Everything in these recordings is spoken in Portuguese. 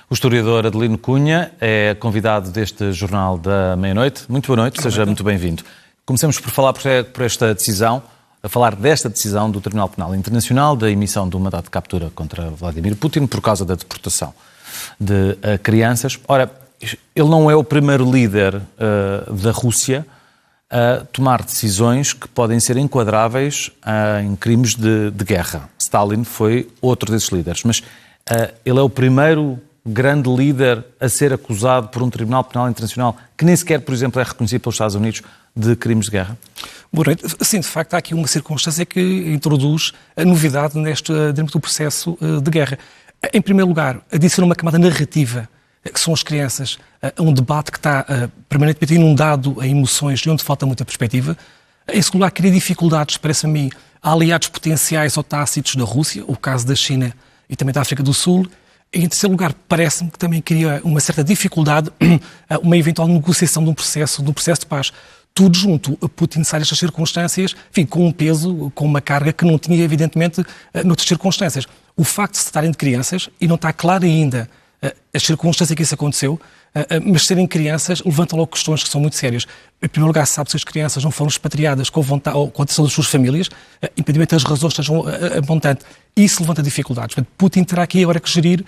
O historiador Adelino Cunha é convidado deste Jornal da Meia-Noite. Muito boa noite, seja muito bem-vindo. Comecemos por falar por esta decisão, a falar desta decisão do Tribunal Penal Internacional da emissão do mandato de captura contra Vladimir Putin por causa da deportação de crianças. Ora, ele não é o primeiro líder da Rússia a tomar decisões que podem ser enquadráveis em crimes de guerra. Stalin foi outro desses líderes, mas ele é o primeiro grande líder a ser acusado por um Tribunal Penal Internacional que nem sequer, por exemplo, é reconhecido pelos Estados Unidos de crimes de guerra? Boa noite. Sim, de facto, há aqui uma circunstância que introduz a novidade dentro do processo de guerra. Em primeiro lugar, adiciona uma camada narrativa, que são as crianças, a um debate que está permanentemente inundado em emoções e onde falta muita perspectiva. Em segundo lugar, cria dificuldades, parece-me a mim, a aliados potenciais ou tácitos da Rússia, o caso da China e também da África do Sul. Em terceiro lugar, parece-me que também cria uma certa dificuldade uma eventual negociação de um processo de paz. Tudo junto a Putin necessário estas circunstâncias, enfim, com um peso, com uma carga que não tinha, evidentemente, noutras circunstâncias. O facto de se tratarem de crianças, e não está claro ainda as circunstâncias que isso aconteceu, mas serem crianças levanta logo questões que são muito sérias. Em primeiro lugar, sabe-se que as crianças não foram expatriadas com vontade ou com a atenção das suas famílias, independentemente das razões que estejam apontantes. Isso levanta dificuldades. Portanto, Putin terá aqui agora que gerir,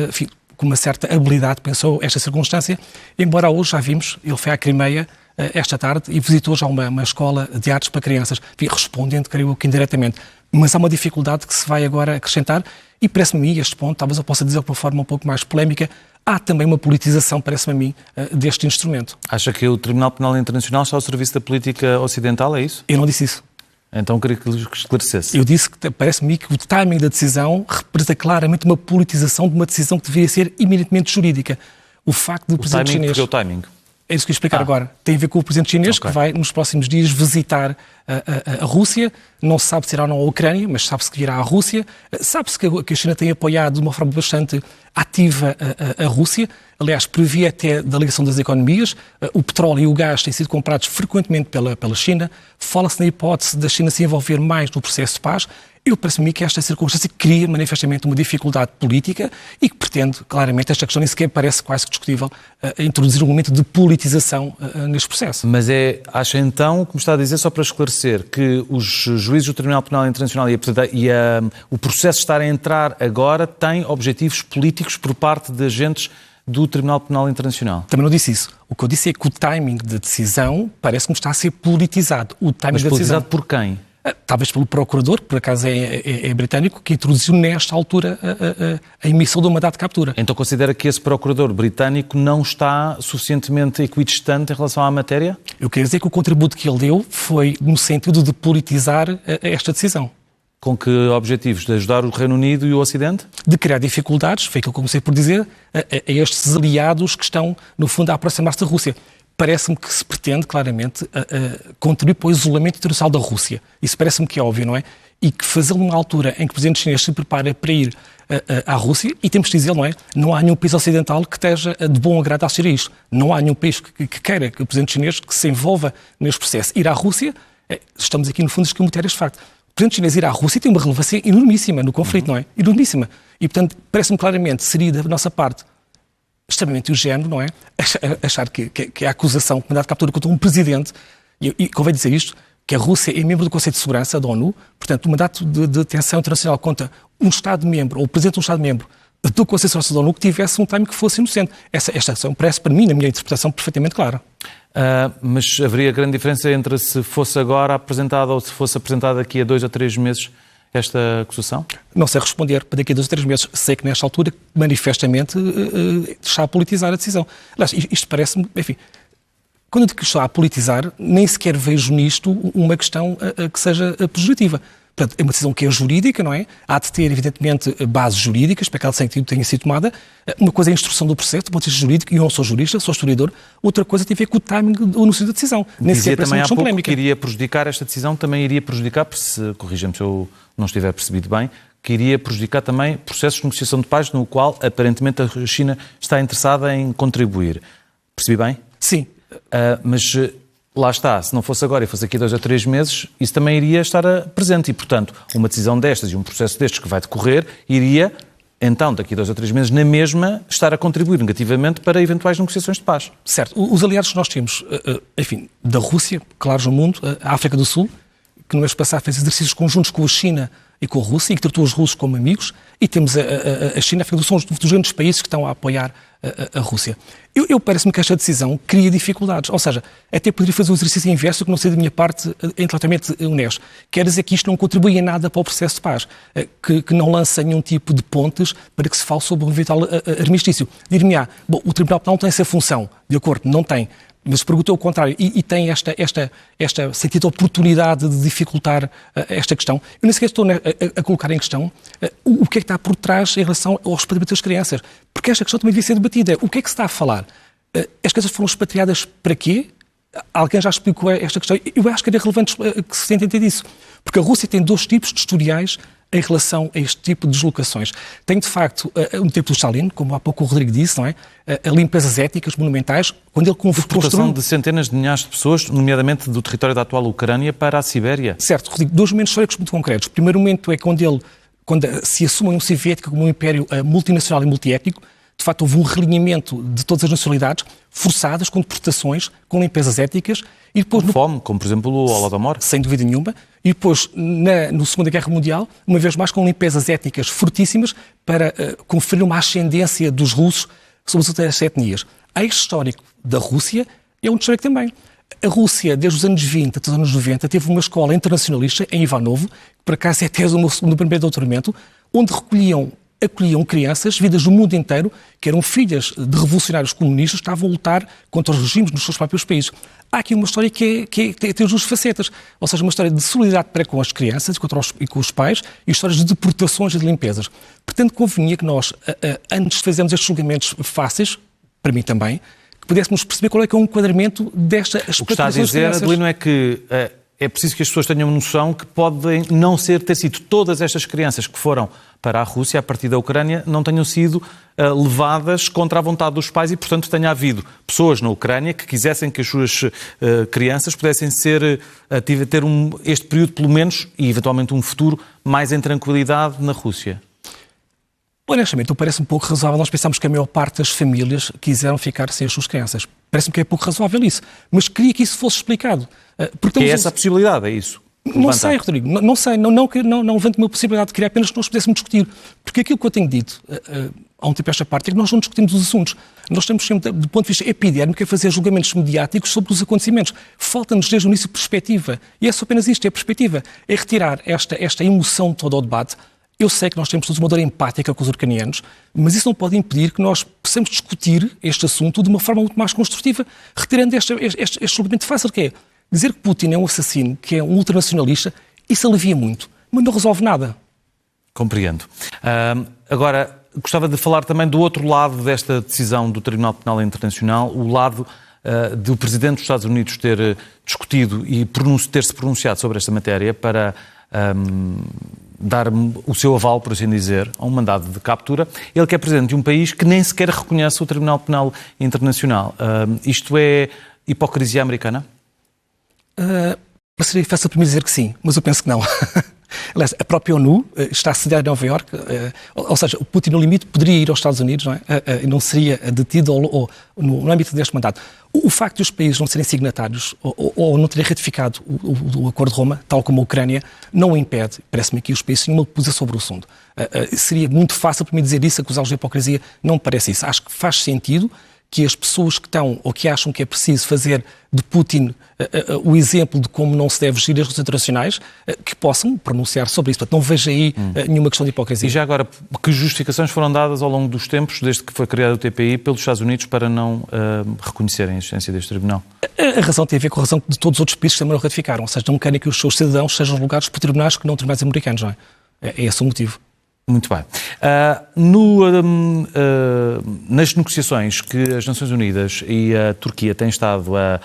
enfim, com uma certa habilidade, pensou, esta circunstância, embora hoje já vimos, ele foi à Crimeia esta tarde e visitou já uma escola de artes para crianças, enfim, respondendo, creio que indiretamente. Mas há uma dificuldade que se vai agora acrescentar e parece-me a mim, este ponto, talvez eu possa dizer de uma forma um pouco mais polémica, há também uma politização, parece-me a mim, deste instrumento. Acha que o Tribunal Penal Internacional está ao serviço da política ocidental, é isso? Eu não disse isso. Então queria que esclarecesse. Eu disse que parece-me que o timing da decisão representa claramente uma politização de uma decisão que deveria ser eminentemente jurídica. O facto do presidente chinês... Porque é o timing? É isso que eu ia explicar agora. Tem a ver com o presidente chinês, que vai nos próximos dias visitar a Rússia. Não se sabe se irá ou não a Ucrânia, mas sabe-se que irá à Rússia. Sabe-se que a China tem apoiado de uma forma bastante ativa a Rússia. Aliás, previa até da ligação das economias. O petróleo e o gás têm sido comprados frequentemente pela China. Fala-se na hipótese da China se envolver mais no processo de paz. Eu parece-me que esta circunstância cria manifestamente uma dificuldade política e que pretende, claramente, esta questão nem sequer parece quase que discutível, introduzir um momento de politização neste processo. Mas acha então, como está a dizer, só para esclarecer, que os juízes do Tribunal Penal Internacional o processo estar a entrar agora tem objetivos políticos por parte de agentes do Tribunal Penal Internacional? Também não disse isso. O que eu disse é que o timing da decisão parece-me estar a ser politizado. Mas politizado por quem? Talvez pelo procurador, que por acaso é britânico, que introduziu nesta altura a emissão do mandato de captura. Então considera que esse procurador britânico não está suficientemente equidistante em relação à matéria? Eu quero dizer que o contributo que ele deu foi no sentido de politizar esta decisão. Com que objetivos? De ajudar o Reino Unido e o Ocidente? De criar dificuldades, foi aquilo que eu comecei por dizer, a estes aliados que estão, no fundo, a aproximar-se da Rússia. Parece-me que se pretende, claramente, contribuir para o isolamento internacional da Rússia. Isso parece-me que é óbvio, não é? E que fazê-lo numa altura em que o presidente chinês se prepara para ir à Rússia, e temos de dizer, não é? Não há nenhum país ocidental que esteja de bom agrado a assistir a isto. Não há nenhum país que queira que o presidente chinês que se envolva neste processo. Ir à Rússia, estamos aqui, no fundo, a discutir este facto. O presidente chinês ir à Rússia tem uma relevância enormíssima no conflito, não é? Enormíssima. E, portanto, parece-me claramente, seria da nossa parte extremamente ingênuo, não é? Achar que a acusação de mandato de captura contra um presidente, e convém dizer isto, que a Rússia é membro do Conselho de Segurança da ONU, portanto, o mandato de detenção internacional contra um Estado-membro, ou o presidente de um Estado-membro do Conselho de Segurança da ONU, que tivesse um time que fosse inocente. Esta ação parece, para mim, na minha interpretação, perfeitamente clara. Mas haveria grande diferença entre se fosse agora apresentada ou se fosse apresentada daqui a 2 ou 3 meses esta acusação? Não sei responder para daqui a 2 ou 3 meses. Sei que nesta altura, manifestamente, está a politizar a decisão. Aliás, isto parece-me, enfim, quando eu digo que está a politizar, nem sequer vejo nisto uma questão que seja pejorativa. Portanto, é uma decisão que é jurídica, não é? Há de ter, evidentemente, bases jurídicas para que ela tenha sido tomada. Uma coisa é a instrução do processo, do ponto de vista jurídico, e eu não sou jurista, sou historiador. Outra coisa tem a ver com o timing do anúncio da decisão. Nem sequer parece uma questão polémica. Que iria prejudicar esta decisão, também iria prejudicar, se corrija-me se eu não estiver percebido bem, que iria prejudicar também processos de negociação de paz no qual, aparentemente, a China está interessada em contribuir. Percebi bem? Sim. Mas lá está, se não fosse agora e fosse daqui a 2 ou 3 meses, isso também iria estar presente e, portanto, uma decisão destas e um processo destes que vai decorrer iria então, daqui a 2 ou 3 meses, na mesma, estar a contribuir negativamente para eventuais negociações de paz. Certo. Os aliados que nós temos, enfim, da Rússia, claro, no mundo, a África do Sul, que no mês passado fez exercícios conjuntos com a China e com a Rússia, e que tratou os russos como amigos, e temos a China e a África do Sul, dos grandes países que estão a apoiar a Rússia. Eu parece-me que esta decisão cria dificuldades, ou seja, até poderia fazer o exercício inverso, que não sei da minha parte intelectualmente honesto. Quer dizer que isto não contribui em nada para o processo de paz, que não lança nenhum tipo de pontes para que se fale sobre um eventual armistício. Dir-me-á, bom, o Tribunal Penal não tem essa função, de acordo, não tem. Mas perguntou o contrário e tem esta sentido de oportunidade de dificultar esta questão. Eu nem sequer estou a colocar em questão o que é que está por trás em relação ao expatriamento das crianças. Porque esta questão também devia ser debatida. O que é que se está a falar? As crianças foram expatriadas para quê? Alguém já explicou esta questão? Eu acho que era relevante que se entenda disso. Porque a Rússia tem 2 tipos de historiais em relação a este tipo de deslocações. Tem, de facto, no tempo do Stalin, como há pouco o Rodrigo disse, não é? A limpezas étnicas monumentais, quando ele construiu de centenas de milhares de pessoas, nomeadamente do território da atual Ucrânia para a Sibéria. Certo, Rodrigo, 2 momentos históricos muito concretos. O primeiro momento é quando se assume a União Soviética como um império multinacional e multiétnico. De facto, houve um realinhamento de todas as nacionalidades, forçadas, com deportações, com limpezas étnicas. E depois, fome, como por exemplo o Holodomor. Sem dúvida nenhuma. E depois, na Segunda Guerra Mundial, uma vez mais com limpezas étnicas fortíssimas para conferir uma ascendência dos russos sobre as outras etnias. A este histórico da Rússia é um histórico também. A Rússia, desde os anos 20 até os anos 90, teve uma escola internacionalista em Ivanovo, que por acaso é a tese do meu primeiro doutoramento, onde acolhiam crianças vindas do mundo inteiro, que eram filhas de revolucionários comunistas, que estavam a lutar contra os regimes nos seus próprios países. Há aqui uma história que tem as 2 facetas, ou seja, uma história de solidariedade para com as crianças e com os pais, e histórias de deportações e de limpezas. Portanto, convinha que nós, antes de fazermos estes julgamentos fáceis, para mim também, que pudéssemos perceber qual é que é o enquadramento desta expatriação. O que está a dizer, Adelino, é que é preciso que as pessoas tenham noção que podem não ter sido todas estas crianças que foram para a Rússia a partir da Ucrânia, não tenham sido levadas contra a vontade dos pais e, portanto, tenha havido pessoas na Ucrânia que quisessem que as suas crianças pudessem ter este período, pelo menos, e eventualmente um futuro, mais em tranquilidade na Rússia. Honestamente, parece um pouco razoável. Nós pensamos que a maior parte das famílias quiseram ficar sem as suas crianças. Parece-me que é pouco razoável isso. Mas queria que isso fosse explicado. Porque é essa a possibilidade, é isso? Não sei, Rodrigo. Não sei. Não levanto uma possibilidade. Queria apenas que nós pudéssemos discutir. Porque aquilo que eu tenho dito há um tempo esta parte é que nós não discutimos os assuntos. Nós temos sempre, do ponto de vista epidémico, a fazer julgamentos mediáticos sobre os acontecimentos. Falta-nos desde o início perspectiva. E é só apenas isto, é perspectiva. É retirar esta emoção toda ao debate. Eu sei que nós temos todos uma dor empática com os ucranianos, mas isso não pode impedir que nós possamos discutir este assunto de uma forma muito mais construtiva, retirando este julgamento fácil, que é dizer que Putin é um assassino, que é um ultranacionalista, isso alivia muito, mas não resolve nada. Compreendo. Agora, gostava de falar também do outro lado desta decisão do Tribunal Penal Internacional, o lado do Presidente dos Estados Unidos ter discutido e ter-se pronunciado sobre esta matéria para dar o seu aval, por assim dizer, a um mandado de captura. Ele que é Presidente de um país que nem sequer reconhece o Tribunal Penal Internacional. Isto é hipocrisia americana? Seria fácil para mim dizer que sim, mas eu penso que não. Aliás, a própria ONU está sediada em Nova Iorque, ou seja, o Putin, no limite, poderia ir aos Estados Unidos, não é? E não seria detido no âmbito deste mandato. O facto de os países não serem signatários ou não terem ratificado o Acordo de Roma, tal como a Ucrânia, não o impede, parece-me que os países tenham uma posição sobre o assunto. Seria muito fácil para mim dizer isso, acusá-los de hipocrisia, não me parece isso. Acho que faz sentido que as pessoas que estão ou que acham que é preciso fazer de Putin o exemplo de como não se deve gerir as relações internacionais, que possam pronunciar sobre isso. Portanto, não vejo aí nenhuma questão de hipocrisia. E já agora, que justificações foram dadas ao longo dos tempos, desde que foi criado o TPI, pelos Estados Unidos para não reconhecerem a existência deste tribunal? A razão tem a ver com a razão de todos os outros países que também não ratificaram. Ou seja, não querem que os seus cidadãos sejam julgados por tribunais que não tribunais americanos, não é? É esse o motivo. Muito bem. Nas negociações que as Nações Unidas e a Turquia têm estado a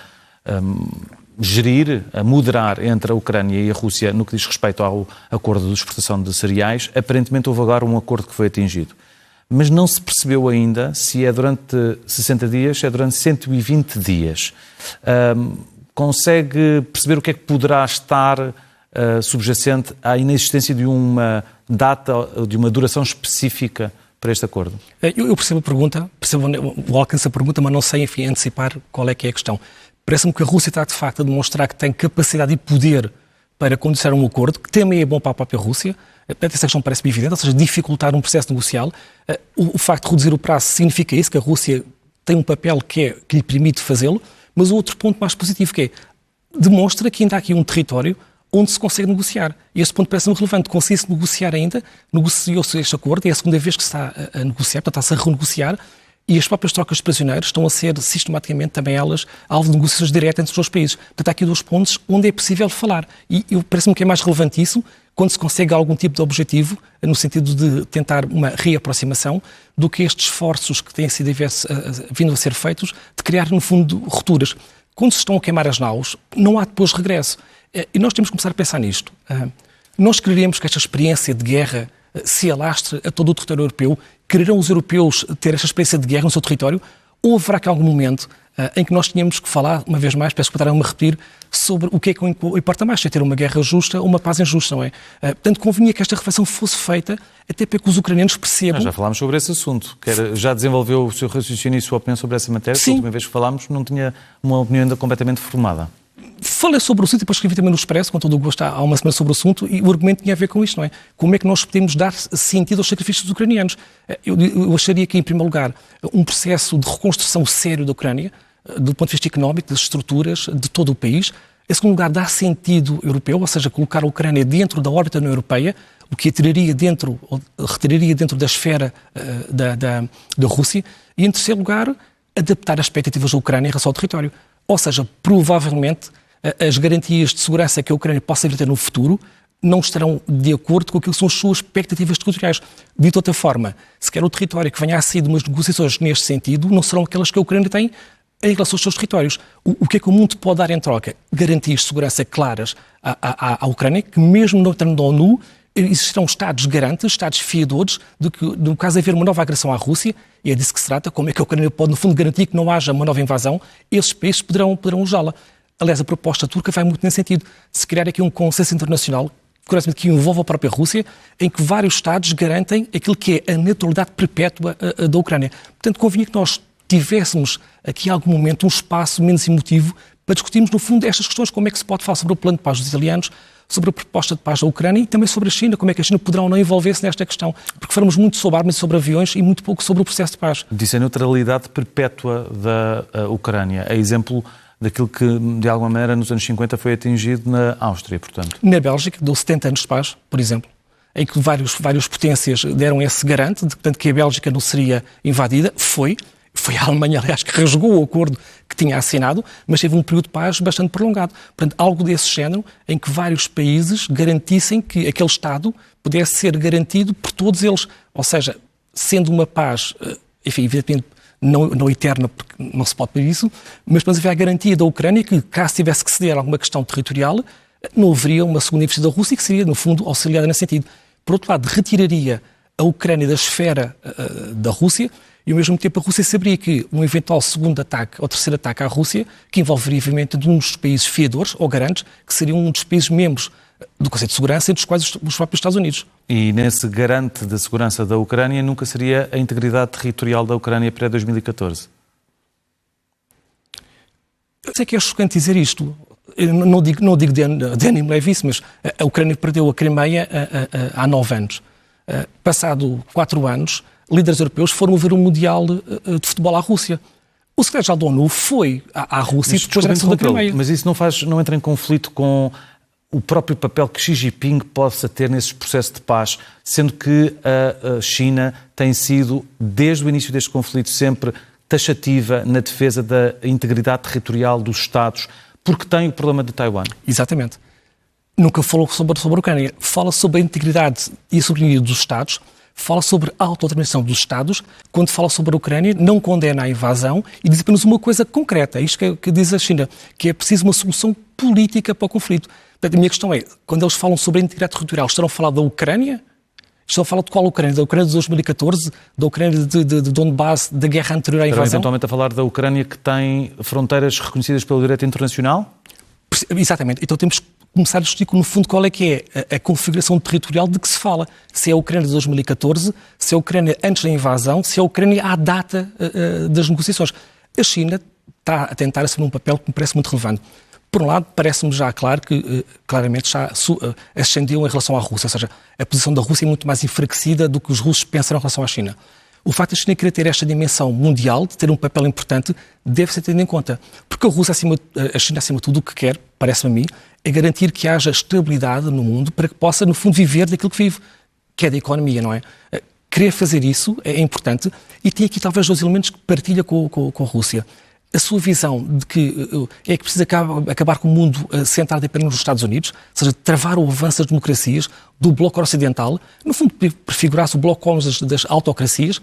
gerir, a moderar entre a Ucrânia e a Rússia no que diz respeito ao acordo de exportação de cereais, aparentemente houve agora um acordo que foi atingido. Mas não se percebeu ainda se é durante 60 dias, se é durante 120 dias. Consegue perceber o que é que poderá estar subjacente à inexistência de uma data, de uma duração específica para este acordo? Eu percebo a pergunta, percebo o alcance da pergunta, mas não sei, enfim, antecipar qual é que é a questão. Parece-me que a Rússia está, de facto, a demonstrar que tem capacidade e poder para condicionar um acordo, que também é bom para a própria Rússia. Portanto, essa questão parece-me evidente, ou seja, dificultar um processo negocial. O facto de reduzir o prazo significa isso, que a Rússia tem um papel que lhe permite fazê-lo, mas o outro ponto mais positivo que é, demonstra que ainda há aqui um território onde se consegue negociar. E esse ponto parece-me relevante. Conseguir-se negociar ainda, negociou-se este acordo, é a segunda vez que se está a negociar, portanto está-se a renegociar, e as próprias trocas de prisioneiros estão a ser sistematicamente também elas alvo de negociações diretas entre os dois países. Portanto, há aqui dois pontos onde é possível falar. E parece-me que é mais relevante isso quando se consegue algum tipo de objetivo, no sentido de tentar uma reaproximação, do que estes esforços que têm sido vindo a ser feitos de criar, no fundo, rupturas. Quando se estão a queimar as naus, não há depois regresso. E nós temos que começar a pensar nisto. Nós quereríamos que esta experiência de guerra se alastre a todo o território europeu? Quererão os europeus ter esta experiência de guerra no seu território? Ou haverá aqui algum momento em que nós tínhamos que falar, uma vez mais, peço que me repetir, sobre o que é que importa mais, se é ter uma guerra justa ou uma paz injusta, não é? Portanto, convinha que esta reflexão fosse feita até para que os ucranianos percebam... Nós já falámos sobre esse assunto. Já desenvolveu o seu raciocínio e a sua opinião sobre essa matéria? Sim. A última vez que falámos não tinha uma opinião ainda completamente formada. Falei sobre o assunto e depois escrevi também no Expresso, com todo o gosto, há uma semana sobre o assunto, e o argumento tinha a ver com isto, não é? Como é que nós podemos dar sentido aos sacrifícios dos ucranianos? Eu acharia que, em primeiro lugar, um processo de reconstrução sério da Ucrânia, do ponto de vista económico, das estruturas de todo o país. Em segundo lugar, dar sentido europeu, ou seja, colocar a Ucrânia dentro da órbita da União Europeia, o que retiraria dentro da esfera da Rússia. E, em terceiro lugar, adaptar as expectativas da Ucrânia em relação ao território. Ou seja, provavelmente, as garantias de segurança que a Ucrânia possa vir a ter no futuro não estarão de acordo com aquilo que são as suas expectativas territoriais. Dito de outra forma, se quer o território que venha a sair de umas negociações neste sentido, não serão aquelas que a Ucrânia tem em relação aos seus territórios. O que é que o mundo pode dar em troca? Garantias de segurança claras à Ucrânia, que mesmo no termo da ONU, existirão Estados garantes, Estados fiadores, de que, no caso de haver uma nova agressão à Rússia, e é disso que se trata, como é que a Ucrânia pode, no fundo, garantir que não haja uma nova invasão, esses países poderão usá-la. Aliás, a proposta turca vai muito nesse sentido, de se criar aqui um consenso internacional, curiosamente que envolve a própria Rússia, em que vários Estados garantem aquilo que é a neutralidade perpétua da Ucrânia. Portanto, convinha que nós tivéssemos aqui, em algum momento, um espaço menos emotivo para discutirmos, no fundo, estas questões, como é que se pode falar sobre o plano de paz dos italianos, sobre a proposta de paz da Ucrânia e também sobre a China, como é que a China poderá ou não envolver-se nesta questão. Porque falamos muito sobre armas e sobre aviões e muito pouco sobre o processo de paz. Disse a neutralidade perpétua da Ucrânia. É exemplo daquilo que, de alguma maneira, nos anos 50 foi atingido na Áustria, portanto. Na Bélgica, deu 70 anos de paz, por exemplo, em que várias potências deram esse garante, de portanto, que a Bélgica não seria invadida. Foi a Alemanha, aliás, que rasgou o acordo que tinha assinado, mas teve um período de paz bastante prolongado. Portanto, algo desse género em que vários países garantissem que aquele Estado pudesse ser garantido por todos eles. Ou seja, sendo uma paz, enfim, evidentemente, não eterna, porque não se pode pedir isso, mas havia a garantia da Ucrânia que, caso tivesse que ceder a alguma questão territorial, não haveria uma segunda investida da Rússia que seria, no fundo, auxiliada nesse sentido. Por outro lado, retiraria a Ucrânia da esfera da Rússia e, ao mesmo tempo, a Rússia saberia que um eventual segundo ataque ou terceiro ataque à Rússia, que envolveria, obviamente, um dos países fiadores ou garantes, que seriam um dos países membros do Conselho de Segurança, entre os quais os próprios Estados Unidos. E nesse garante da segurança da Ucrânia nunca seria a integridade territorial da Ucrânia pré-2014? Eu sei que é chocante dizer isto. Eu não digo de ânimo levíssimo, mas a Ucrânia perdeu a Crimeia há 9 anos. Passado 4 anos, líderes europeus foram ver um Mundial de futebol à Rússia. O secretário-geral da ONU foi à Rússia e depois da anexação da Crimeia. Mas isso não entra em conflito com o próprio papel que Xi Jinping possa ter nesse processo de paz, sendo que a China tem sido, desde o início deste conflito, sempre taxativa na defesa da integridade territorial dos Estados, porque tem o problema de Taiwan. Exatamente. Nunca falou sobre a Ucrânia. Fala sobre a integridade e a soberania dos Estados, fala sobre a autodeterminação dos Estados. Quando fala sobre a Ucrânia, não condena a invasão e diz apenas uma coisa concreta, isto que diz a China, que é preciso uma solução política para o conflito. Portanto, a minha questão é, quando eles falam sobre a integridade territorial, estarão a falar da Ucrânia? Estão a falar de qual Ucrânia? Da Ucrânia de 2014? Da Ucrânia de Donbass, da guerra anterior à invasão? Estarão eventualmente a falar da Ucrânia que tem fronteiras reconhecidas pelo direito internacional? Exatamente. Então temos que começar a discutir, no fundo, qual é que é a configuração territorial de que se fala. Se é a Ucrânia de 2014, se é a Ucrânia antes da invasão, se é a Ucrânia à data das negociações. A China está a tentar assumir um papel que me parece muito relevante. Por um lado, parece-me já claro que, claramente, já ascendeu em relação à Rússia, ou seja, a posição da Rússia é muito mais enfraquecida do que os russos pensam em relação à China. O facto de a China querer ter esta dimensão mundial, de ter um papel importante, deve ser tendo em conta. Porque a China, acima de tudo, o que quer, parece-me a mim, é garantir que haja estabilidade no mundo para que possa, no fundo, viver daquilo que vive, que é da economia, não é? Querer fazer isso é importante e tem aqui talvez dois elementos que partilha com a Rússia. A sua visão de que é que precisa acabar com o mundo centrado apenas nos Estados Unidos, ou seja, travar o avanço das democracias, do bloco ocidental, no fundo prefigurar-se o bloco das autocracias,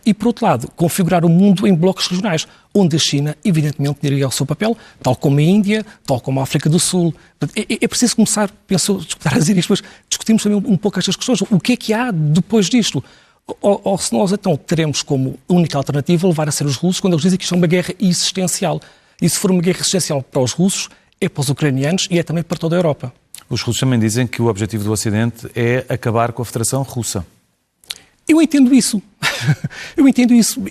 e por outro lado, configurar o mundo em blocos regionais, onde a China, evidentemente, teria o seu papel, tal como a Índia, tal como a África do Sul. É preciso começar, penso, a dizer isto, mas discutimos também um pouco estas questões. O que é há depois disto? Ou se nós então teremos como única alternativa levar a ser os russos quando eles dizem que isto é uma guerra existencial. E se for uma guerra existencial para os russos, é para os ucranianos e é também para toda a Europa. Os russos também dizem que o objetivo do Ocidente é acabar com a Federação Russa. Eu entendo isso.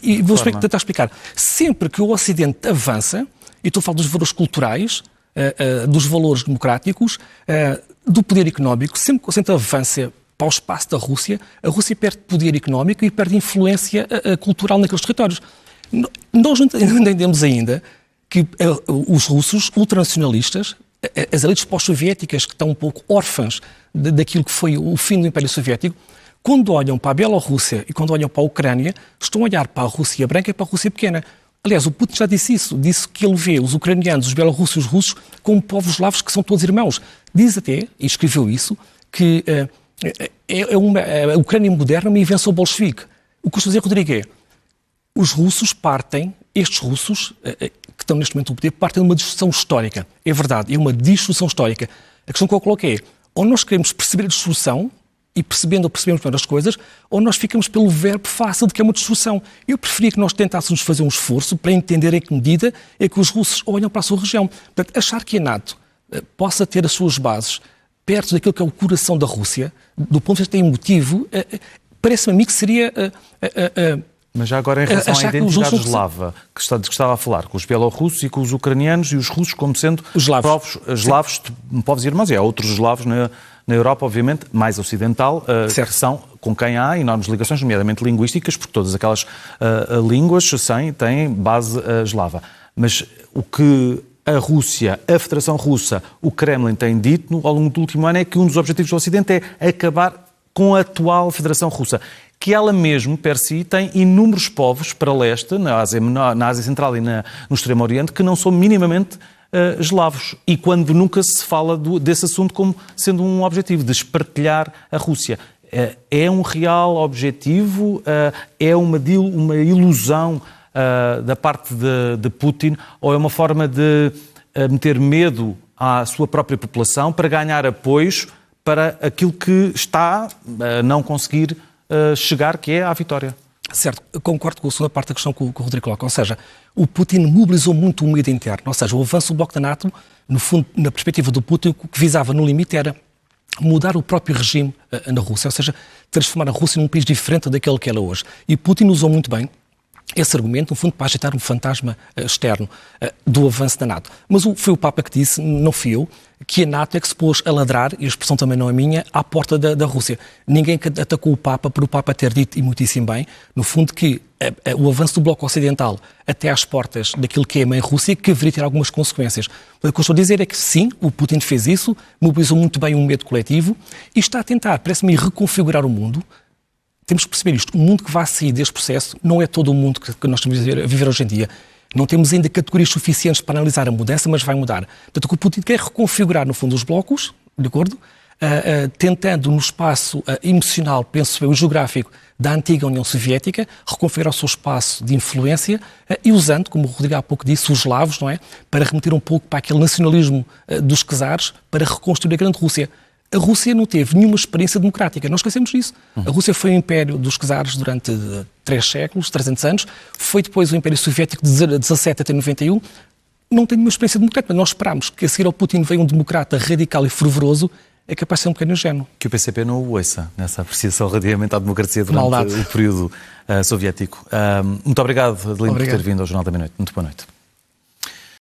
E vou tentar explicar. Sempre que o Ocidente avança, e estou a falar dos valores culturais, dos valores democráticos, do poder económico, sempre que o Ocidente avança para o espaço da Rússia, a Rússia perde poder económico e perde influência cultural naqueles territórios. Nós não entendemos ainda que os russos ultranacionalistas, as elites pós-soviéticas que estão um pouco órfãs daquilo que foi o fim do Império Soviético, quando olham para a Bielorrússia e quando olham para a Ucrânia, estão a olhar para a Rússia branca e para a Rússia pequena. Aliás, o Putin já disse isso. Disse que ele vê os ucranianos, os bielorrussos e os russos como povos eslavos que são todos irmãos. Diz até, e escreveu isso, que a Ucrânia moderna é uma invenção bolchevique. O que eu estou a dizer, Rodrigo, é os russos partem, estes russos que estão neste momento no poder, partem de uma destruição histórica. É verdade, é uma destruição histórica. A questão que eu coloco é, ou nós queremos perceber a destruição, e percebendo ou percebemos melhor as coisas, ou nós ficamos pelo verbo fácil de que é uma destruição. Eu preferia que nós tentássemos fazer um esforço para entender em que medida é que os russos olham para a sua região. Portanto, achar que a NATO possa ter as suas bases perto daquilo que é o coração da Rússia, do ponto de vista emotivo, parece-me a mim que seria... Mas já agora em relação à identidade eslava, que estava a falar, com os bielorrussos e com os ucranianos e os russos como sendo eslavos, povos irmãos, e há outros eslavos na Europa, obviamente, mais ocidental, que são, com quem há enormes ligações, nomeadamente linguísticas, porque todas aquelas línguas têm base eslava. Mas o que a Rússia, a Federação Russa, o Kremlin tem dito ao longo do último ano é que um dos objetivos do Ocidente é acabar com a atual Federação Russa, que ela mesmo, per si, tem inúmeros povos para leste, na Ásia Central e no Extremo Oriente, que não são minimamente eslavos. E quando nunca se fala desse assunto como sendo um objetivo, de espartilhar a Rússia. É um real objetivo? É uma ilusão da parte de Putin? Ou é uma forma de meter medo à sua própria população para ganhar apoios para aquilo que está a não conseguir chegar, que é à vitória? Certo, concordo com a segunda parte da questão que o Rodrigo coloca, ou seja, o Putin mobilizou muito o medo interno, ou seja, o avanço do bloco da NATO, no fundo, na perspectiva do Putin, o que visava no limite era mudar o próprio regime na Rússia, ou seja, transformar a Rússia num país diferente daquele que ela é hoje. E Putin usou muito bem esse argumento, no fundo, para agitar um fantasma externo do avanço da NATO. Mas foi o Papa que disse, não fui eu, que a NATO é que se pôs a ladrar, e a expressão também não é minha, à porta da Rússia. Ninguém atacou o Papa por o Papa ter dito, e muitíssimo bem, no fundo, que o avanço do Bloco Ocidental até às portas daquilo que é a mãe Rússia, que deveria ter algumas consequências. O que eu estou a dizer é que sim, o Putin fez isso, mobilizou muito bem um medo coletivo, e está a tentar, parece-me, reconfigurar o mundo. Temos que perceber isto. O mundo que vai sair deste processo não é todo o mundo que nós estamos a viver hoje em dia. Não temos ainda categorias suficientes para analisar a mudança, mas vai mudar. Portanto, o que o Putin quer reconfigurar, no fundo, os blocos, de acordo? Tentando, no espaço emocional, penso eu, geográfico da antiga União Soviética, reconfigurar o seu espaço de influência e usando, como o Rodrigo há pouco disse, os eslavos, não é? Para remeter um pouco para aquele nacionalismo dos czares, para reconstruir a grande Rússia. A Rússia não teve nenhuma experiência democrática, não esquecemos disso. A Rússia foi o império dos czares durante 3 séculos, 300 anos, foi depois o Império Soviético de 17 até 91, não tem nenhuma experiência democrática. Nós esperámos que a seguir ao Putin veio um democrata radical e fervoroso, é capaz de ser um bocadinho ingênuo. Que o PCP não o ouça nessa apreciação relativamente à democracia durante o período soviético. Muito obrigado, Adelino, por ter vindo ao Jornal da Meia-Noite. Muito boa noite.